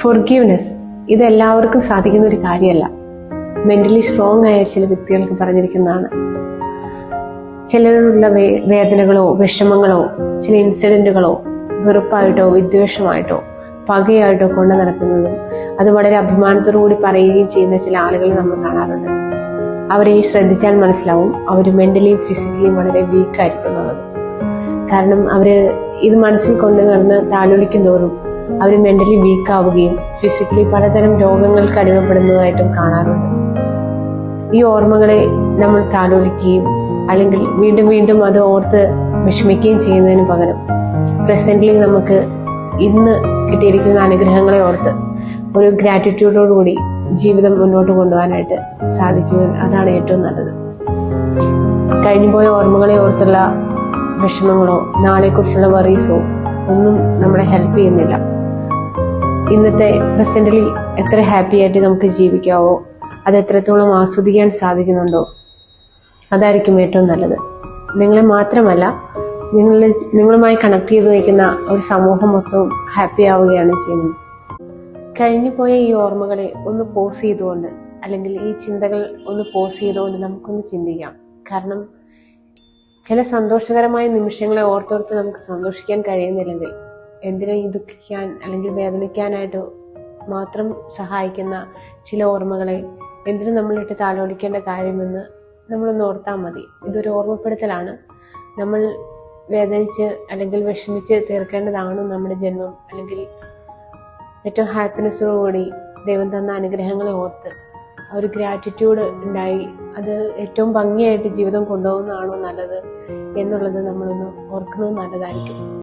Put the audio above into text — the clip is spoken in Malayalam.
ഫൊർഗീവ്നെസ് ഇത് എല്ലാവർക്കും സാധിക്കുന്ന ഒരു കാര്യമല്ല. മെന്റലി സ്ട്രോങ് ആയ ചില വ്യക്തികൾക്ക് പറഞ്ഞിരിക്കുന്നതാണ്. ചിലരുള്ള വേദനകളോ വിഷമങ്ങളോ ചില ഇൻസിഡന്റുകളോ വെറുപ്പായിട്ടോ വിദ്വേഷമായിട്ടോ പകയായിട്ടോ കൊണ്ടു നടക്കുന്നതും അത് വളരെ അഭിമാനത്തോടുകൂടി പറയുകയും ചെയ്യുന്ന ചില ആളുകളെ നമ്മൾ കാണാറുണ്ട്. അവരെ ശ്രദ്ധിച്ചാൽ മനസ്സിലാവും അവർ മെന്റലിയും ഫിസിക്കലിയും വളരെ വീക്കായിരിക്കുന്നത്. കാരണം അവര് ഇത് മനസ്സിൽ കൊണ്ട് നടന്ന് താലോലിക്കും തോറും അവർ മെന്റലി വീക്കാവുകയും ഫിസിക്കലി പലതരം രോഗങ്ങൾക്ക് അടിമപ്പെടുന്നതായിട്ടും കാണാറുണ്ട്. ഈ ഓർമ്മകളെ നമ്മൾ താലോലിക്കുകയും അല്ലെങ്കിൽ വീണ്ടും വീണ്ടും അത് ഓർത്ത് വിഷമിക്കുകയും ചെയ്യുന്നതിന് പകരം പ്രസന്റ്ലി നമുക്ക് ഇന്ന് കിട്ടിയിരിക്കുന്ന അനുഗ്രഹങ്ങളെ ഓർത്ത് ഒരു ഗ്രാറ്റിറ്റ്യൂഡോടുകൂടി ജീവിതം മുന്നോട്ട് കൊണ്ടുപോകാനായിട്ട് സാധിക്കുക. അതാണ് ഏറ്റവും നല്ലത്. കഴിഞ്ഞുപോയ ഓർമ്മകളെ ഓർത്തുള്ള വിഷമങ്ങളോ നാളെക്കുറിച്ചുള്ള വറീസോ ഒന്നും നമ്മളെ ഹെൽപ്പ് ചെയ്യുന്നില്ല. ഇന്നത്തെ പ്രസന്റിൽ എത്ര ഹാപ്പി ആയിട്ട് നമുക്ക് ജീവിക്കാവോ, അത് എത്രത്തോളം ആസ്വദിക്കാൻ സാധിക്കുന്നുണ്ടോ അതായിരിക്കും ഏറ്റവും നല്ലത്. നിങ്ങളെ മാത്രമല്ല, നിങ്ങളുമായി കണക്ട് ചെയ്ത് വയ്ക്കുന്ന ഒരു സമൂഹം മൊത്തവും ഹാപ്പി ആവുകയാണ് ചെയ്യുന്നത്. കഴിഞ്ഞു പോയ ഈ ഓർമ്മകളെ ഒന്ന് പോസ് ചെയ്തുകൊണ്ട് അല്ലെങ്കിൽ ഈ ചിന്തകൾ ഒന്ന് പോസ് ചെയ്തുകൊണ്ട് നമുക്കൊന്ന് ചിന്തിക്കാം. കാരണം ചില സന്തോഷകരമായ നിമിഷങ്ങളെ ഓർത്തോർത്ത് നമുക്ക് സന്തോഷിക്കാൻ കഴിയുന്നില്ലെങ്കിൽ എന്തിനാ ഈ ദുഃഖിക്കാൻ അല്ലെങ്കിൽ വേദനിക്കാനായിട്ട് മാത്രം സഹായിക്കുന്ന ചില ഓർമ്മകളെ എന്തിനും നമ്മളിട്ട് താലോലിക്കേണ്ട കാര്യമെന്ന് നമ്മളൊന്ന് ഓർത്താൽ മതി. ഇതൊരു ഓർമ്മപ്പെടുത്തലാണ്. നമ്മൾ വേദനിച്ച് അല്ലെങ്കിൽ വിഷമിച്ച് തീർക്കേണ്ടതാണ് നമ്മുടെ ജന്മം. അല്ലെങ്കിൽ ഏറ്റവും ഹാപ്പിനെസ്സോടുകൂടി ദൈവം തന്ന അനുഗ്രഹങ്ങളെ ഓർത്ത് ഒരു ഗ്രാറ്റിറ്റ്യൂഡ് ഉണ്ടായി അത് ഏറ്റവും ഭംഗിയായിട്ട് ജീവിതം കൊണ്ടുപോകുന്നതാണോ നല്ലത് എന്നുള്ളത് നമ്മളൊന്ന് ഓർക്കുന്നത് നല്ലതായിരിക്കും.